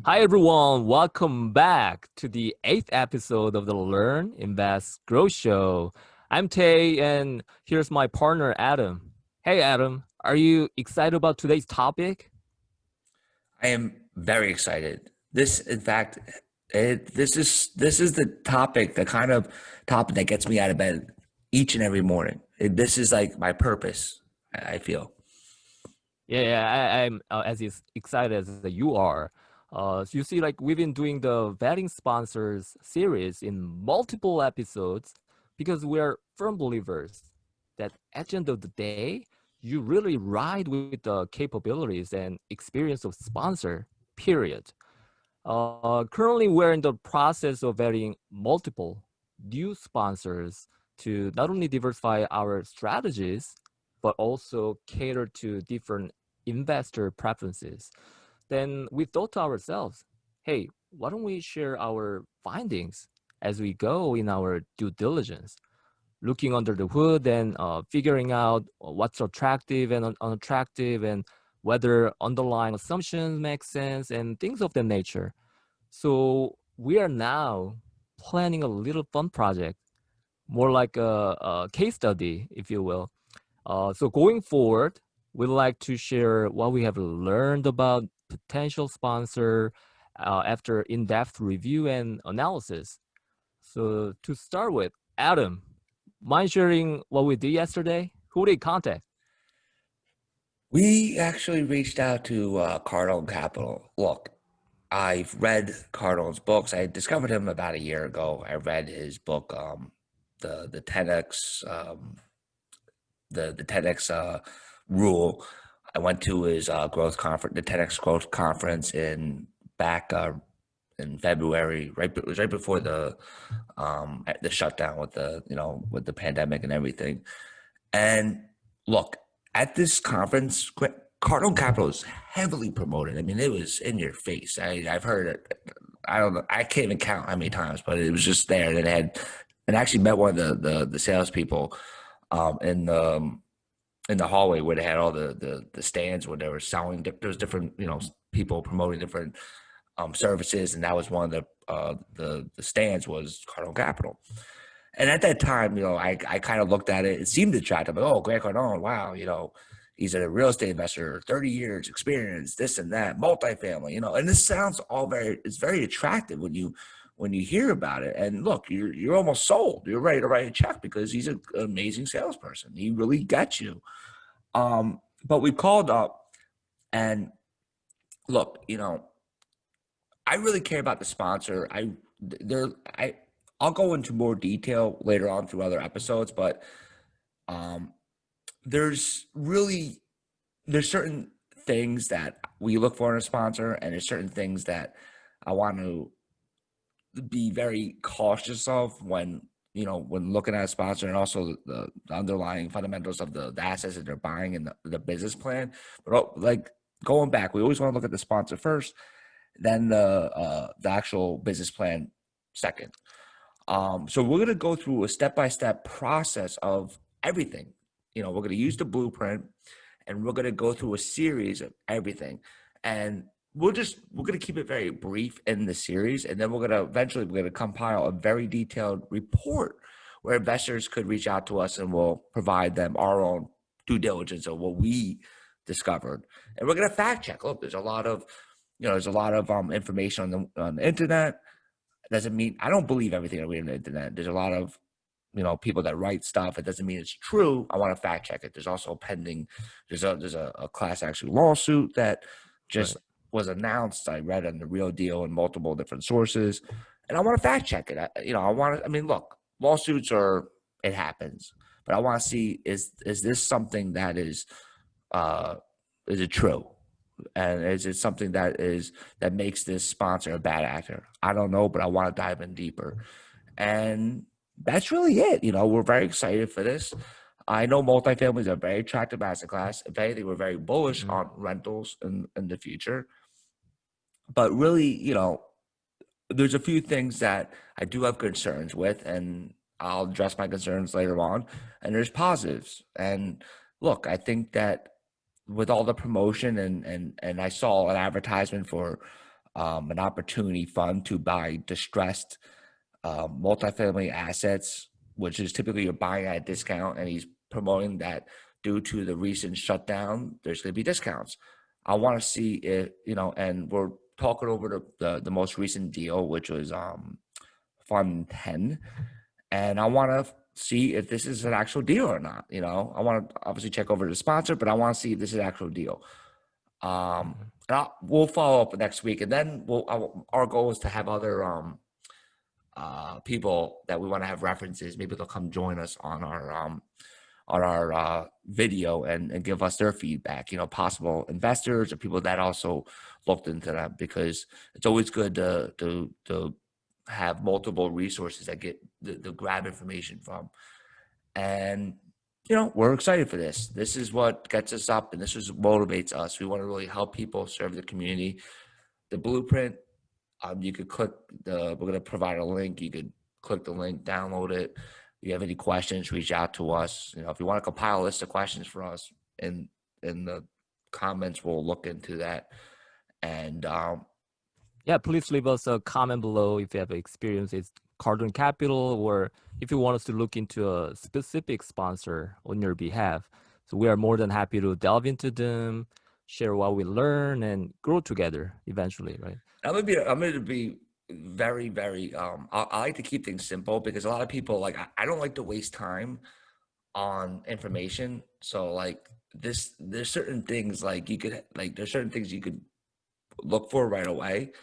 Hi, everyone. Welcome back to the eighth episode of the Learn, Invest, Grow Show. I'm Tay, and here's my partner, Adam. Hey, Adam, are you excited about today's topic? I am very excited. This is the topic, the kind of topic that gets me out of bed each and every morning. This is like my purpose. I feel. I'm as excited as you are. So you see, like we've been doing the vetting sponsors series in multiple episodes because we are firm believers that at the end of the day, you really ride with the capabilities and experience of sponsor. Period. Currently, we're in the process of vetting multiple new sponsors to not only diversify our strategies, but also cater to different investor preferences. Then we thought to ourselves, hey, why don't we share our findings as we go in our due diligence, looking under the hood and figuring out what's attractive and unattractive and whether underlying assumptions make sense and things of that nature. So we are now planning a little fun project, more like a case study, if you will. So going forward, we'd like to share what we have learned about potential sponsor after in-depth review and analysis. So to start with, Adam, mind sharing what we did yesterday? Who did you contact? We actually reached out to Cardone Capital. Look, I've read Cardone's books. I discovered him about a year ago. I read his book, the 10x the 10x rule. I went to his growth conference, the 10x growth conference back in February. Right, it was right before the shutdown with with the pandemic and everything. And look, at this conference, Cardone Capital is heavily promoted. I mean, it was in your face. I've heard it. I don't know. I can't even count how many times, but it was just there. And actually met one of the salespeople in the hallway where they had all the stands where they were selling. There was different people promoting different services, and that was one of the stands was Cardone Capital. And at that time, I kind of looked at it. It seemed attractive. Like, oh, Grant Cardone, wow, he's a real estate investor, 30 years experience, this and that, multifamily, and this sounds it's very attractive when you hear about it. And look, you're almost sold. You're ready to write a check because he's an amazing salesperson. He really gets you. But we called up and look, I really care about the sponsor. There I I'll go into more detail later on through other episodes, but um, there's really there's certain things that we look for in a sponsor, and there's certain things that I want to be very cautious of when looking at a sponsor, and also the underlying fundamentals of the assets that they're buying and the business plan. But like going back, we always want to look at the sponsor first, then the actual business plan second. So we're gonna go through a step-by-step process of everything. We're gonna use the blueprint, and we're gonna go through a series of everything. And we're gonna keep it very brief in the series, and then we're gonna compile a very detailed report where investors could reach out to us, and we'll provide them our own due diligence of what we discovered. And we're gonna fact check. Look, there's a lot of information on the internet. Doesn't mean I don't believe everything I read on the internet. There's a lot of people that write stuff. It doesn't mean it's true. I want to fact check it. There's also pending. There's a class action lawsuit that just Right. was announced. I read on the Real Deal in multiple different sources, and I want to fact check it. I want to. I mean, look, lawsuits are it happens, but I want to see is this something that uh is it true? And is it something that makes this sponsor a bad actor? I don't know, but I want to dive in deeper. And that's really it. We're very excited for this. I know multifamilies are very attractive asset class. If anything, we're very bullish Mhm. on rentals in the future. But really, there's a few things that I do have concerns with, and I'll address my concerns later on. And there's positives. And look, I think that with all the promotion and I saw an advertisement for an opportunity fund to buy distressed multifamily assets, which is typically you're buying at a discount, and he's promoting that due to the recent shutdown, there's going to be discounts. I want to see if, and we're talking over the most recent deal, which was Fund 10, and I want to see if this is an actual deal or not. I want to obviously check over the sponsor, but I want to see if this is an actual deal. Mhm. And we'll follow up next week, and then our goal is to have other people that we want to have references. Maybe they'll come join us on our video and give us their feedback. Possible investors or people that also looked into that, because it's always good to have multiple resources that get the grab information from. And we're excited for this. This is what gets us up, and this is what motivates us. We want to really help people, serve the community. The blueprint, you could click we're going to provide a link. You could click the link, download it. If you have any questions, reach out to us. If you want to compile a list of questions for us in the comments, we'll look into that. And Yeah, please leave us a comment below if you have experience with Cardone Capital, or if you want us to look into a specific sponsor on your behalf. So we are more than happy to delve into them, share what we learn, and grow together eventually, right? I'm going to be very, very, I like to keep things simple, because a lot of people, like, I don't like to waste time on information. So like there's certain things there's certain things you could look for right away.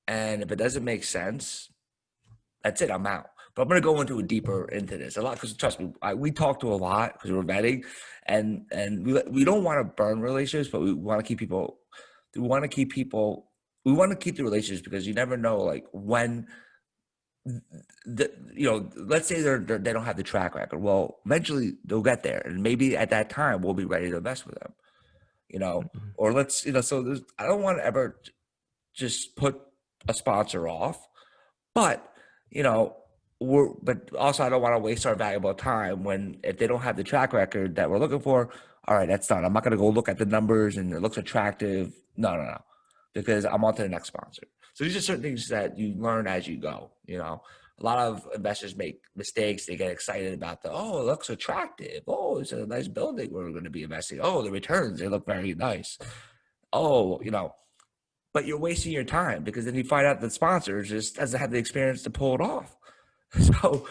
And if it doesn't make sense, that's it, I'm out. But I'm going to go deeper into this a lot, because trust me, we talk to a lot because we're vetting, and we don't want to burn relationships, but we want to keep people. We want to keep people. We want to keep the relationships, because you never know, like, when let's say they don't have the track record. Well, eventually they'll get there, and maybe at that time we'll be ready to invest with them. Mhm. Or let's so I don't want to ever just put a sponsor off, but but also I don't want to waste our valuable time when, if they don't have the track record that we're looking for. All right, that's done. I'm not going to go look at the numbers and it looks attractive. No, because I'm on to the next sponsor. So these are certain things that you learn as you go. A lot of investors make mistakes. They get excited about it looks attractive. Oh, it's a nice building we're going to be investing. Oh, the returns, they look very nice. Oh, but you're wasting your time, because then you find out that sponsor just doesn't have the experience to pull it off. So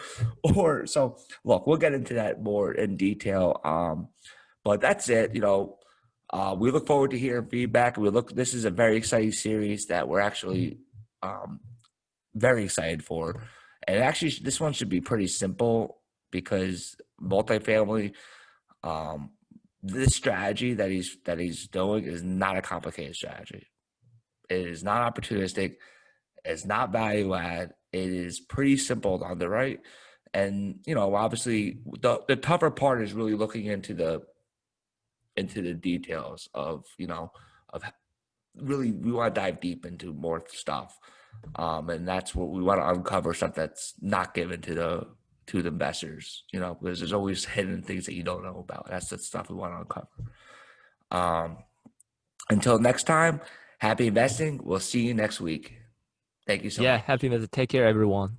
look, we'll get into that more in detail. But that's it. We look forward to hearing feedback. This is a very exciting series that we're actually very excited for. And actually, this one should be pretty simple, because multifamily, this strategy that he's doing is not a complicated strategy. It is not opportunistic. It's not value add. It is pretty simple to underwrite. And obviously, the tougher part is really looking into the details of really, we want to dive deep into more stuff. And that's what we want to uncover, stuff that's not given to the investors, because there's always hidden things that you don't know about. That's the stuff we want to uncover. Until next time, happy investing. We'll see you next week. Thank you so Yeah, much. happy to take care, everyone.